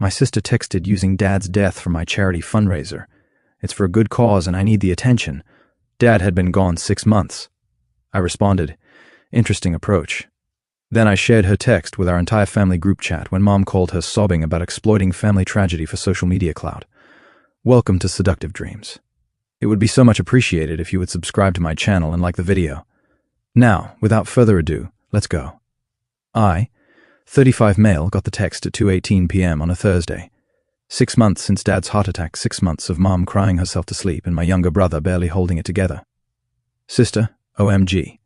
My sister texted using Dad's death for my charity fundraiser. It's for a good cause and I need the attention. Dad had been gone 6 months. I responded, interesting approach. Then I shared her text with our entire family group chat when Mom called her sobbing about exploiting family tragedy for social media clout. Welcome to Seductive Dreams. It would be so much appreciated if you would subscribe to my channel and like the video. Now, without further ado, let's go. I, 35 male, got the text at 2:18 p.m. on a Thursday. 6 months since Dad's heart attack, 6 months of Mom crying herself to sleep and my younger brother barely holding it together. Sister, OMG.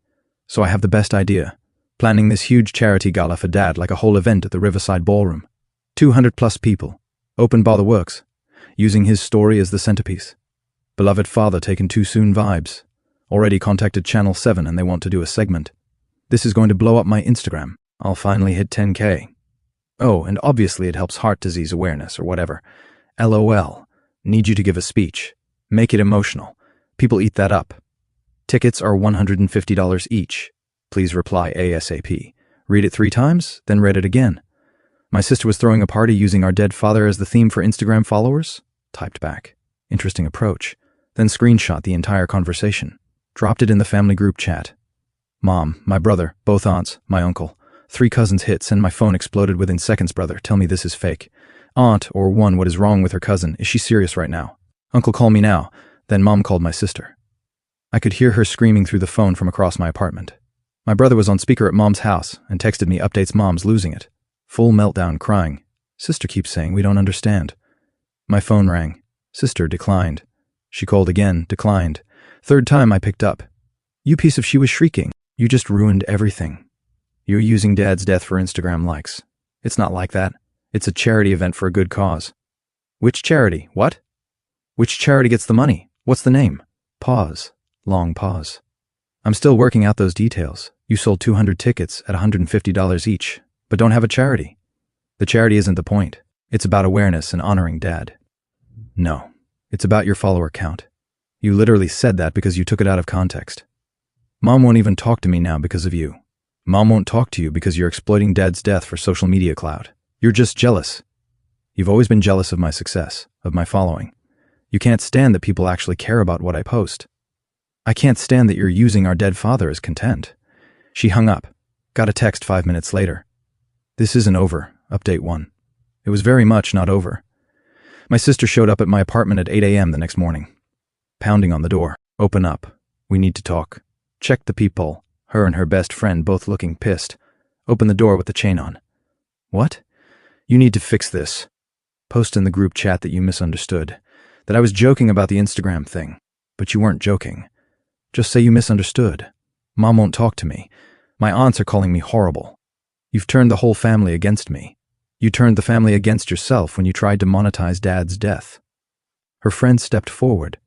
So I have the best idea. Planning this huge charity gala for Dad like a whole event at the Riverside Ballroom. 200 plus people. Open bar the works. Using his story as the centerpiece. Beloved father taken too soon vibes. Already contacted Channel 7 and they want to do a segment. This is going to blow up my Instagram. I'll finally hit 10K. Oh, and obviously it helps heart disease awareness or whatever. LOL. Need you to give a speech. Make it emotional. People eat that up. Tickets are $150 each. Please reply ASAP. Read it 3 times, then read it again. My sister was throwing a party using our dead father as the theme for Instagram followers. Typed back. Interesting approach. Then screenshot the entire conversation. Dropped it in the family group chat. Mom, my brother, both aunts, my uncle. 3 cousins hits and my phone exploded within seconds. Brother, tell me this is fake. Aunt, or one, what is wrong with her cousin? Is she serious right now? Uncle, call me now. Then Mom called my sister. I could hear her screaming through the phone from across my apartment. My brother was on speaker at Mom's house and texted me updates. Mom's losing it. Full meltdown, crying. Sister keeps saying we don't understand. My phone rang. Sister declined. She called again, declined. 3rd time I picked up. You piece of, she was shrieking. You just ruined everything. You're using Dad's death for Instagram likes. It's not like that. It's a charity event for a good cause. Which charity? What? Which charity gets the money? What's the name? Pause. Long pause. I'm still working out those details. You sold 200 tickets at $150 each, but don't have a charity. The charity isn't the point. It's about awareness and honoring Dad. No, it's about your follower count. You literally said that because you took it out of context. Mom won't even talk to me now because of you. Mom won't talk to you because you're exploiting Dad's death for social media clout. You're just jealous. You've always been jealous of my success, of my following. You can't stand that people actually care about what I post. I can't stand that you're using our dead father as content. She hung up. Got a text 5 minutes later. This isn't over. Update 1. It was very much not over. My sister showed up at my apartment at 8 a.m. the next morning. Pounding on the door. Open up. We need to talk. Check the peephole. Her and her best friend both looking pissed. Open the door with the chain on. What? You need to fix this. Post in the group chat that you misunderstood. That I was joking about the Instagram thing. But you weren't joking. Just say you misunderstood. Mom won't talk to me. My aunts are calling me horrible. You've turned the whole family against me. You turned the family against yourself when you tried to monetize Dad's death. Her friend stepped forward.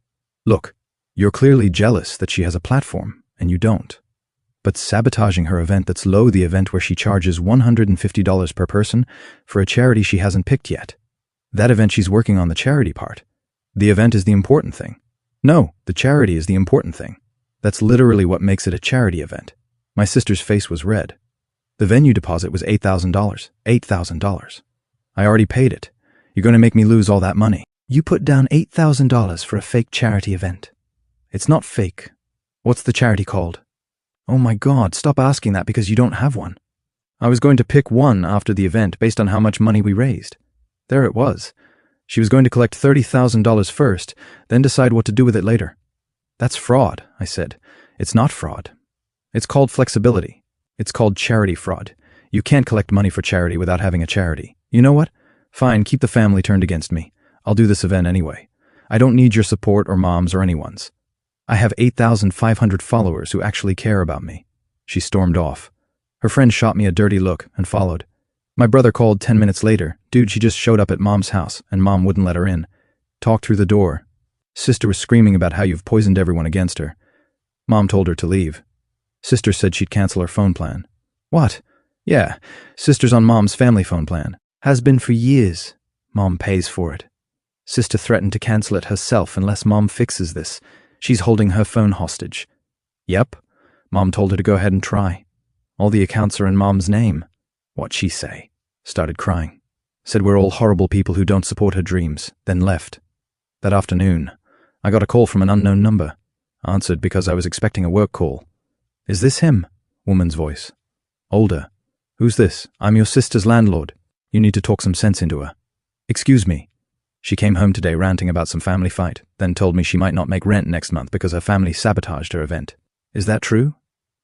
Look, you're clearly jealous that she has a platform, and you don't. But sabotaging her event that's low, the event where she charges $150 per person for a charity she hasn't picked yet. That event she's working on the charity part. The event is the important thing. No, the charity is the important thing. That's literally what makes it a charity event. My sister's face was red. The venue deposit was $8,000. $8,000. I already paid it. You're going to make me lose all that money. You put down $8,000 for a fake charity event. It's not fake. What's the charity called? Oh my God, stop asking that because you don't have one. I was going to pick one after the event based on how much money we raised. There it was. She was going to collect $30,000 first, then decide what to do with it later. That's fraud, I said. It's not fraud. It's called flexibility. It's called charity fraud. You can't collect money for charity without having a charity. You know what? Fine, keep the family turned against me. I'll do this event anyway. I don't need your support or Mom's or anyone's. I have 8,500 followers who actually care about me. She stormed off. Her friend shot me a dirty look and followed. My brother called 10 minutes later. Dude, she just showed up at Mom's house and Mom wouldn't let her in. Talked through the door. Sister was screaming about how you've poisoned everyone against her. Mom told her to leave. Sister said she'd cancel her phone plan. What? Yeah, Sister's on Mom's family phone plan. Has been for years. Mom pays for it. Sister threatened to cancel it herself unless Mom fixes this. She's holding her phone hostage. Yep. Mom told her to go ahead and try. All the accounts are in Mom's name. What'd she say? Started crying. said we're all horrible people who don't support her dreams, then left. That afternoon, I got a call from an unknown number. Answered because I was expecting a work call. Is this him? Woman's voice. Older. Who's this? I'm your sister's landlord. You need to talk some sense into her. Excuse me. She came home today ranting about some family fight, then told me she might not make rent next month because her family sabotaged her event. Is that true?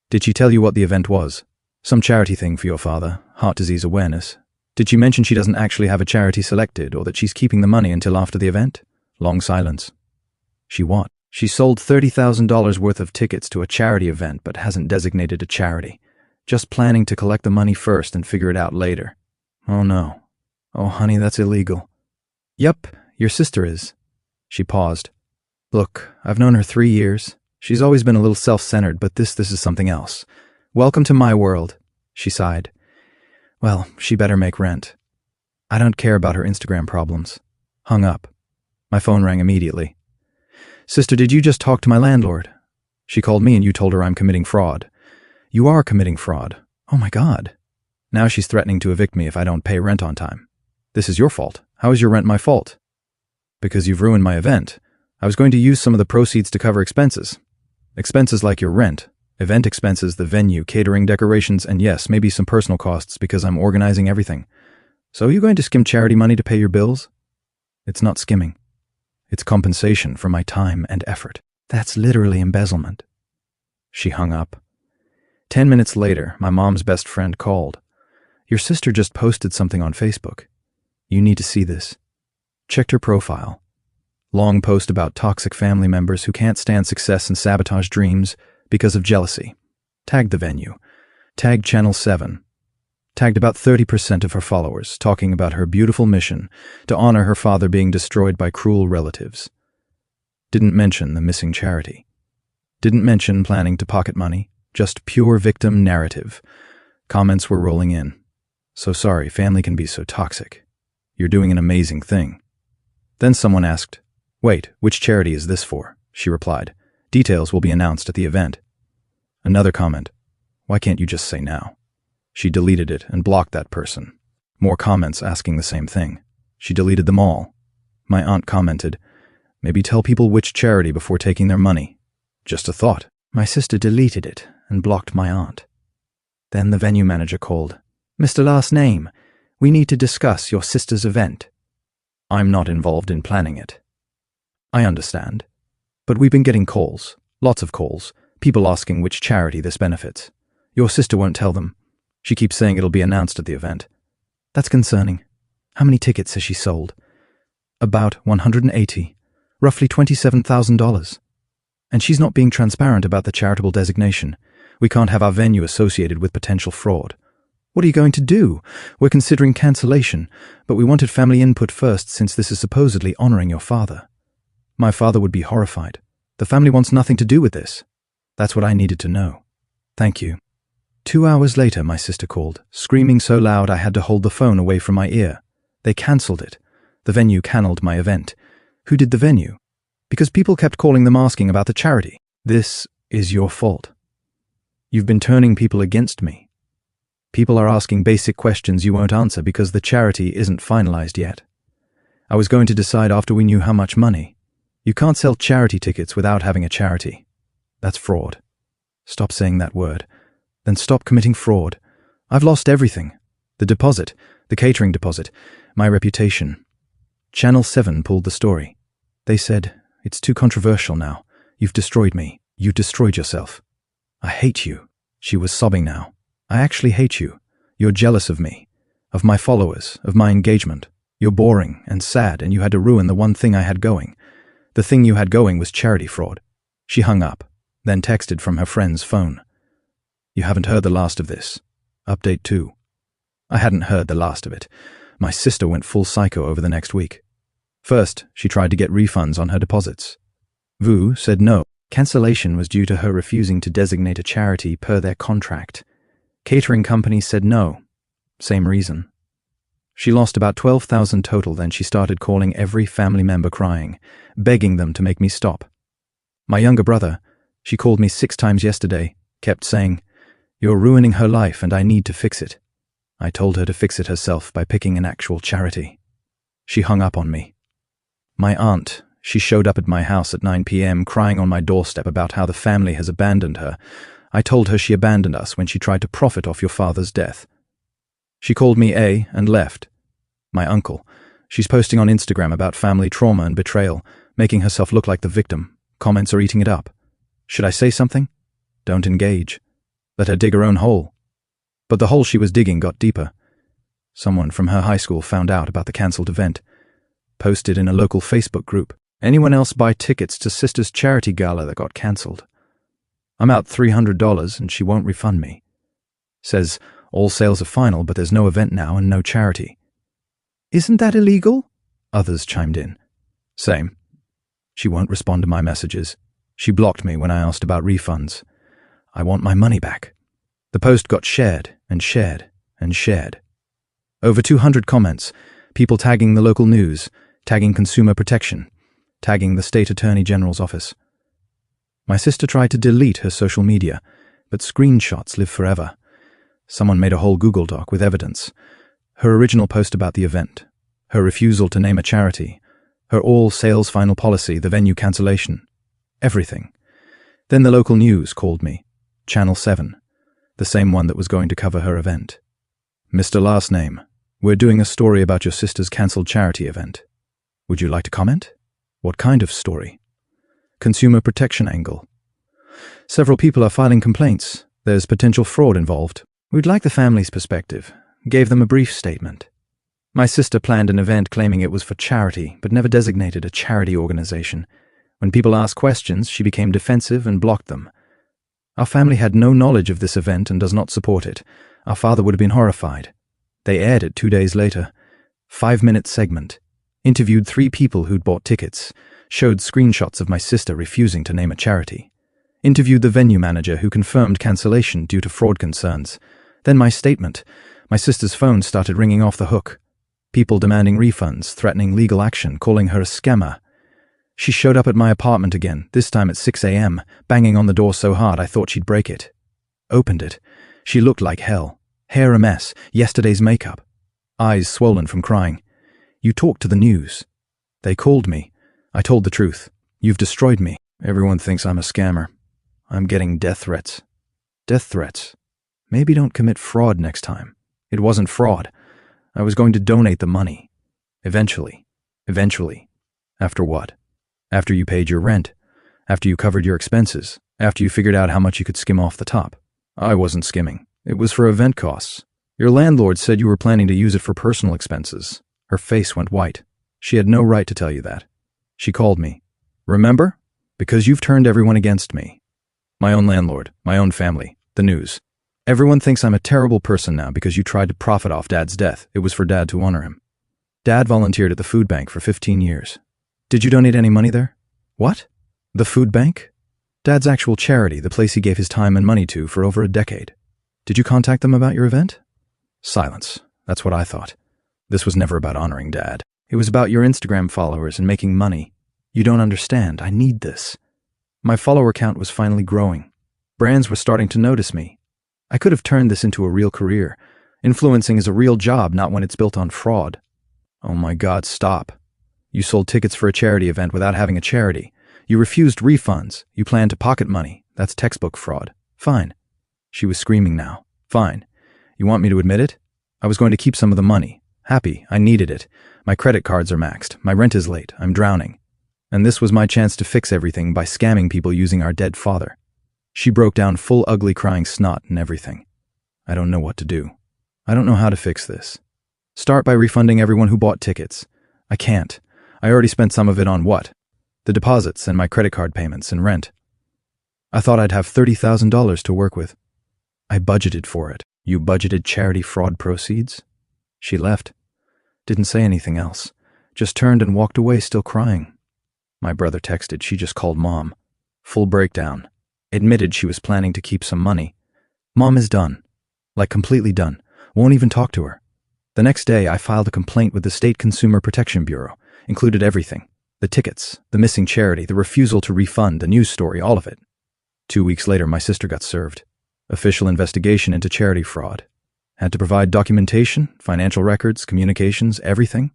Did she tell you what the event was? Some charity thing for your father, heart disease awareness. Did she mention she doesn't actually have a charity selected or that she's keeping the money until after the event? Long silence. She what? She sold $30,000 worth of tickets to a charity event but hasn't designated a charity. Just planning to collect the money first and figure it out later. Oh no. Oh honey, that's illegal. Yep, your sister is. She paused. Look, I've known her 3 years. She's always been a little self-centered, but this is something else. Welcome to my world, she sighed. Well, she better make rent. I don't care about her Instagram problems. Hung up. My phone rang immediately. Sister, did you just talk to my landlord? She called me and you told her I'm committing fraud. You are committing fraud. Oh my God. Now she's threatening to evict me if I don't pay rent on time. This is your fault. How is your rent my fault? Because you've ruined my event. I was going to use some of the proceeds to cover expenses. Expenses like your rent, event expenses, the venue, catering, decorations, and yes, maybe some personal costs because I'm organizing everything. So are you going to skim charity money to pay your bills? It's not skimming. It's compensation for my time and effort. That's literally embezzlement. She hung up. 10 minutes later, my mom's best friend called. Your sister just posted something on Facebook. You need to see this. Checked her profile. Long post about toxic family members who can't stand success and sabotage dreams because of jealousy. Tagged the venue. Tagged Channel 7. Tagged about 30% of her followers, talking about her beautiful mission to honor her father being destroyed by cruel relatives. Didn't mention the missing charity. Didn't mention planning to pocket money, just pure victim narrative. Comments were rolling in. So sorry, family can be so toxic. You're doing an amazing thing. Then someone asked, Wait, which charity is this for? She replied, Details will be announced at the event. Another comment, Why can't you just say now? She deleted it and blocked that person. More comments asking the same thing. She deleted them all. My aunt commented, Maybe tell people which charity before taking their money. Just a thought. My sister deleted it and blocked my aunt. Then the venue manager called. Mr. Last Name, we need to discuss your sister's event. I'm not involved in planning it. I understand. But we've been getting calls, lots of calls, people asking which charity this benefits. Your sister won't tell them. She keeps saying it'll be announced at the event. That's concerning. How many tickets has she sold? About 180, roughly $27,000. And she's not being transparent about the charitable designation. We can't have our venue associated with potential fraud. What are you going to do? We're considering cancellation, but we wanted family input first since this is supposedly honoring your father. My father would be horrified. The family wants nothing to do with this. That's what I needed to know. Thank you. 2 hours later, my sister called, screaming so loud I had to hold the phone away from my ear. They cancelled it. The venue cannelled my event. Who did the venue? Because people kept calling them asking about the charity. This is your fault. You've been turning people against me. People are asking basic questions you won't answer because the charity isn't finalized yet. I was going to decide after we knew how much money. You can't sell charity tickets without having a charity. That's fraud. Stop saying that word. Then stop committing fraud. I've lost everything. The deposit, the catering deposit, my reputation. Channel 7 pulled the story. They said, It's too controversial now. You've destroyed me. You destroyed yourself. I hate you. She was sobbing now. I actually hate you. You're jealous of me, of my followers, of my engagement. You're boring and sad and you had to ruin the one thing I had going. The thing you had going was charity fraud. She hung up, then texted from her friend's phone. You haven't heard the last of this. Update 2. I hadn't heard the last of it. My sister went full psycho over the next week. First, she tried to get refunds on her deposits. Vu said no. Cancellation was due to her refusing to designate a charity per their contract. Catering company said no. Same reason. She lost about $12,000 total, then she started calling every family member crying, begging them to make me stop. My younger brother, she called me 6 times yesterday, kept saying, You're ruining her life and I need to fix it. I told her to fix it herself by picking an actual charity. She hung up on me. My aunt, she showed up at my house at 9 p.m. crying on my doorstep about how the family has abandoned her. I told her she abandoned us when she tried to profit off your father's death. She called me A and left. My uncle, she's posting on Instagram about family trauma and betrayal, making herself look like the victim. Comments are eating it up. Should I say something? Don't engage. Let her dig her own hole. But the hole she was digging got deeper. Someone from her high school found out about the cancelled event. Posted in a local Facebook group. Anyone else buy tickets to sister's charity gala that got cancelled? I'm out $300 and she won't refund me. Says all sales are final, but there's no event now and no charity. Isn't that illegal? Others chimed in. Same. She won't respond to my messages. She blocked me when I asked about refunds. I want my money back. The post got shared and shared and shared. Over 200 comments, people tagging the local news, tagging Consumer Protection, tagging the State Attorney General's office. My sister tried to delete her social media, but screenshots live forever. Someone made a whole Google Doc with evidence. Her original post about the event, her refusal to name a charity, her all sales final policy, the venue cancellation, everything. Then the local news called me, Channel 7, the same one that was going to cover her event. Mr. Last Name, we're doing a story about your sister's cancelled charity event. Would you like to comment? What kind of story? Consumer protection angle. Several people are filing complaints. There's potential fraud involved. We'd like the family's perspective. Gave them a brief statement. My sister planned an event claiming it was for charity, but never designated a charity organization. When people asked questions, she became defensive and blocked them. Our family had no knowledge of this event and does not support it. Our father would have been horrified. They aired it 2 days later. 5-minute segment. Interviewed 3 people who'd bought tickets. Showed screenshots of my sister refusing to name a charity. Interviewed the venue manager who confirmed cancellation due to fraud concerns. Then my statement. My sister's phone started ringing off the hook. People demanding refunds, threatening legal action, calling her a scammer. She showed up at my apartment again, this time at 6 a.m., banging on the door so hard I thought she'd break it. Opened it. She looked like hell. Hair a mess, yesterday's makeup. Eyes swollen from crying. You talked to the news. They called me. I told the truth. You've destroyed me. Everyone thinks I'm a scammer. I'm getting death threats. Death threats. Maybe don't commit fraud next time. It wasn't fraud. I was going to donate the money. Eventually. Eventually. After what? After you paid your rent. After you covered your expenses. After you figured out how much you could skim off the top. I wasn't skimming. It was for event costs. Your landlord said you were planning to use it for personal expenses. Her face went white. She had no right to tell you that. She called me. Remember? Because you've turned everyone against me. My own landlord, my own family, the news. Everyone thinks I'm a terrible person now because you tried to profit off Dad's death. It was for Dad to honor him. Dad volunteered at the food bank for 15 years. Did you donate any money there? What? The food bank? Dad's actual charity, the place he gave his time and money to for over a decade. Did you contact them about your event? Silence. That's what I thought. This was never about honoring Dad. It was about your Instagram followers and making money. You don't understand. I need this. My follower count was finally growing. Brands were starting to notice me. I could have turned this into a real career. Influencing is a real job, not when it's built on fraud. Oh my God, stop. You sold tickets for a charity event without having a charity. You refused refunds. You planned to pocket money. That's textbook fraud. Fine. She was screaming now. Fine. You want me to admit it? I was going to keep some of the money. Happy. I needed it. My credit cards are maxed. My rent is late. I'm drowning. And this was my chance to fix everything by scamming people using our dead father. She broke down full ugly crying snot and everything. I don't know what to do. I don't know how to fix this. Start by refunding everyone who bought tickets. I can't. I already spent some of it on what? The deposits and my credit card payments and rent. I thought I'd have $30,000 to work with. I budgeted for it. You budgeted charity fraud proceeds? She left. Didn't say anything else. Just turned and walked away still crying. My brother texted. She just called Mom. Full breakdown. Admitted she was planning to keep some money. Mom is done. Like completely done. Won't even talk to her. The next day, I filed a complaint with the State Consumer Protection Bureau. Included everything. The tickets, the missing charity, the refusal to refund, the news story, all of it. 2 weeks later, my sister got served. Official investigation into charity fraud. Had to provide documentation, financial records, communications, everything.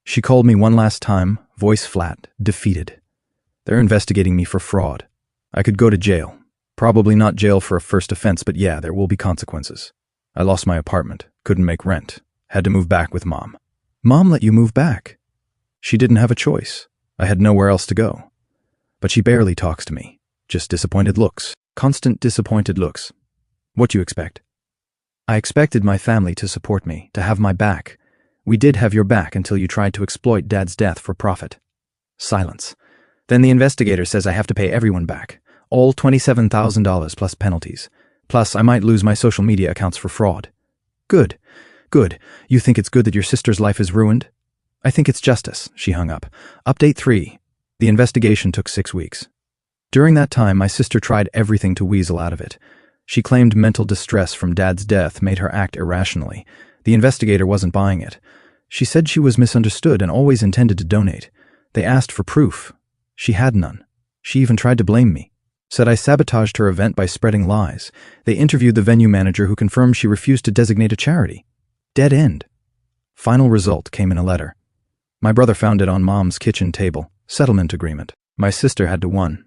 She called me one last time, voice flat, defeated. They're investigating me for fraud. I could go to jail. Probably not jail for a first offense, but yeah, there will be consequences. I lost my apartment, couldn't make rent, had to move back with Mom. Mom let you move back? She didn't have a choice. I had nowhere else to go. But she barely talks to me. Just disappointed looks. Constant disappointed looks. What you expect? I expected my family to support me, to have my back. We did have your back until you tried to exploit Dad's death for profit. Silence. Then the investigator says I have to pay everyone back. All $27,000 plus penalties. Plus, I might lose my social media accounts for fraud. Good. Good. You think it's good that your sister's life is ruined? I think it's justice. She hung up. Update 3. The investigation took 6 weeks. During that time, my sister tried everything to weasel out of it. She claimed mental distress from Dad's death made her act irrationally. The investigator wasn't buying it. She said she was misunderstood and always intended to donate. They asked for proof. She had none. She even tried to blame me. Said I sabotaged her event by spreading lies. They interviewed the venue manager who confirmed she refused to designate a charity. Dead end. Final result came in a letter. My brother found it on Mom's kitchen table. Settlement agreement. My sister had to 1.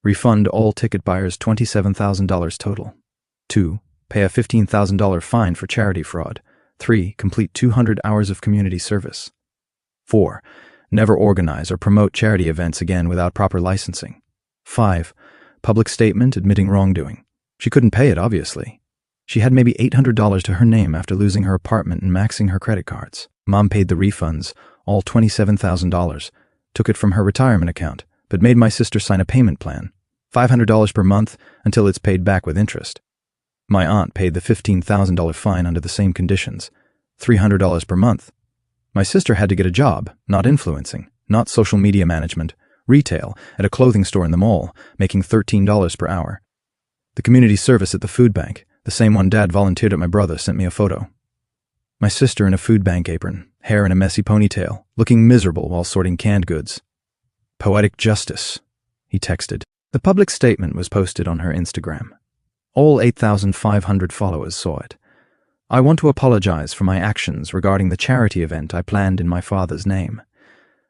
Refund all ticket buyers $27,000 total. 2. Pay a $15,000 fine for charity fraud. 3. Complete 200 hours of community service. 4. Never organize or promote charity events again without proper licensing. 5. Public statement admitting wrongdoing. She couldn't pay it, obviously. She had maybe $800 to her name after losing her apartment and maxing her credit cards. Mom paid the refunds, all $27,000, took it from her retirement account, but made my sister sign a payment plan, $500 per month until it's paid back with interest. My aunt paid the $15,000 fine under the same conditions, $300 per month. My sister had to get a job, not influencing, not social media management, retail, at a clothing store in the mall, making $13 per hour. The community service at the food bank, the same one Dad volunteered at my brother, sent me a photo. My sister in a food bank apron, hair in a messy ponytail, looking miserable while sorting canned goods. Poetic justice, he texted. The public statement was posted on her Instagram. All 8,500 followers saw it. I want to apologize for my actions regarding the charity event I planned in my father's name.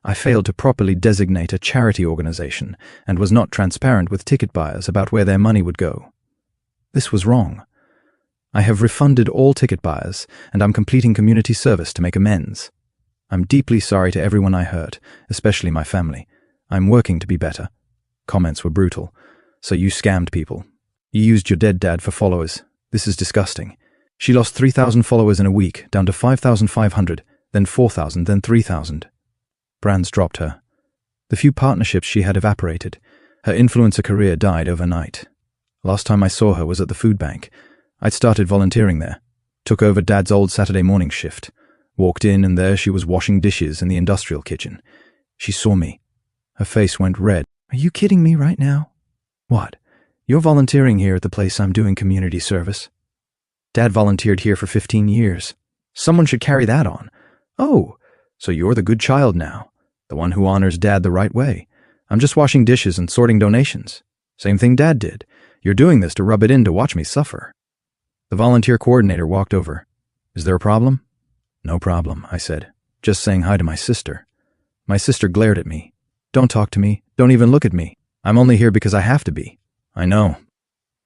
I failed to properly designate a charity organization and was not transparent with ticket buyers about where their money would go. This was wrong. I have refunded all ticket buyers, and I'm completing community service to make amends. I'm deeply sorry to everyone I hurt, especially my family. I'm working to be better. Comments were brutal. So you scammed people. You used your dead dad for followers. This is disgusting. She lost 3,000 followers in a week, down to 5,500, then 4,000, then 3,000. Brands dropped her. The few partnerships she had evaporated. Her influencer career died overnight. Last time I saw her was at the food bank. I'd started volunteering there. Took over Dad's old Saturday morning shift. Walked in and there she was washing dishes in the industrial kitchen. She saw me. Her face went red. Are you kidding me right now? What? You're volunteering here at the place I'm doing community service? Dad volunteered here for 15 years. Someone should carry that on. Oh, so you're the good child now. The one who honors Dad the right way. I'm just washing dishes and sorting donations. Same thing Dad did. You're doing this to rub it in to watch me suffer. The volunteer coordinator walked over. Is there a problem? No problem, I said. Just saying hi to my sister. My sister glared at me. Don't talk to me. Don't even look at me. I'm only here because I have to be. I know.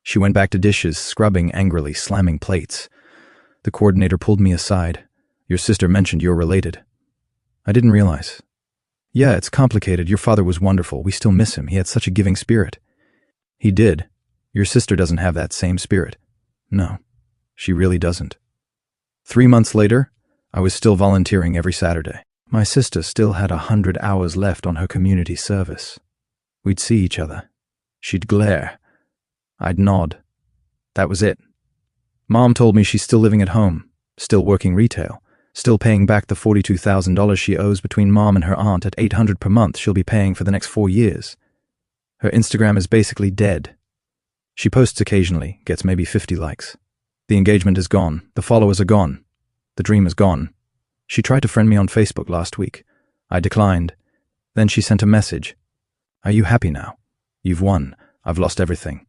She went back to dishes, scrubbing angrily, slamming plates. The coordinator pulled me aside. Your sister mentioned you're related. I didn't realize. Yeah, it's complicated. Your father was wonderful. We still miss him. He had such a giving spirit. He did. Your sister doesn't have that same spirit. No, she really doesn't. 3 months later, I was still volunteering every Saturday. My sister still had 100 hours left on her community service. We'd see each other. She'd glare. I'd nod. That was it. Mom told me she's still living at home, still working retail, still paying back the $42,000 she owes between Mom and her aunt at $800 per month she'll be paying for the next 4 years. Her Instagram is basically dead. She posts occasionally, gets maybe 50 likes. The engagement is gone. The followers are gone. The dream is gone. She tried to friend me on Facebook last week. I declined. Then she sent a message. Are you happy now? You've won. I've lost everything.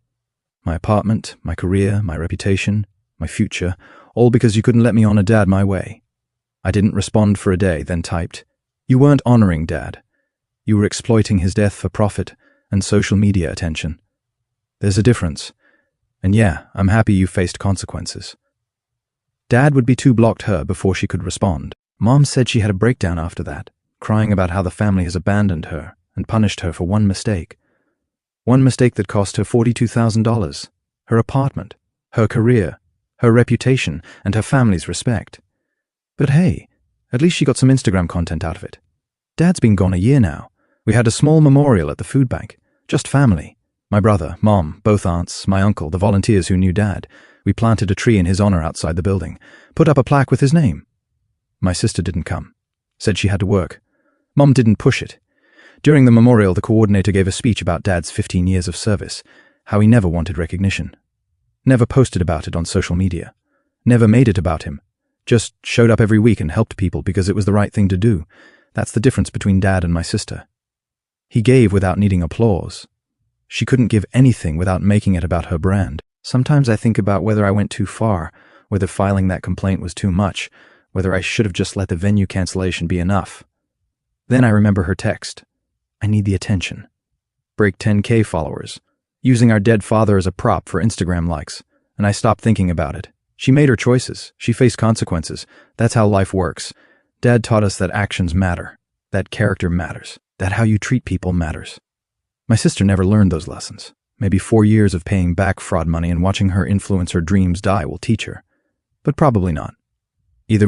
My apartment, my career, my reputation, my future, All because you couldn't let me honor Dad my way. I didn't respond for a day, then typed, "You weren't honoring Dad. You were exploiting his death for profit and social media attention. There's a difference. And yeah, I'm happy you faced consequences." Dad would be too blocked her before she could respond. Mom said she had a breakdown after that, crying about how the family has abandoned her and punished her for one mistake. One mistake that cost her $42,000, her apartment, her career, her reputation, and her family's respect. But hey, at least she got some Instagram content out of it. Dad's been gone a year now. We had a small memorial at the food bank, just family. My brother, Mom, both aunts, my uncle, the volunteers who knew Dad. We planted a tree in his honor outside the building, put up a plaque with his name. My sister didn't come, said she had to work. Mom didn't push it. During the memorial, the coordinator gave a speech about Dad's 15 years of service, how he never wanted recognition. Never posted about it on social media. Never made it about him. Just showed up every week and helped people because it was the right thing to do. That's the difference between Dad and my sister. He gave without needing applause. She couldn't give anything without making it about her brand. Sometimes I think about whether I went too far, whether filing that complaint was too much, whether I should have just let the venue cancellation be enough. Then I remember her text. I need the attention. Break 10K followers. Using our dead father as a prop for Instagram likes. And I stopped thinking about it. She made her choices. She faced consequences. That's how life works. Dad taught us that actions matter. That character matters. That how you treat people matters. My sister never learned those lessons. Maybe 4 years of paying back fraud money and watching her influence her dreams die will teach her. But probably not. Either way,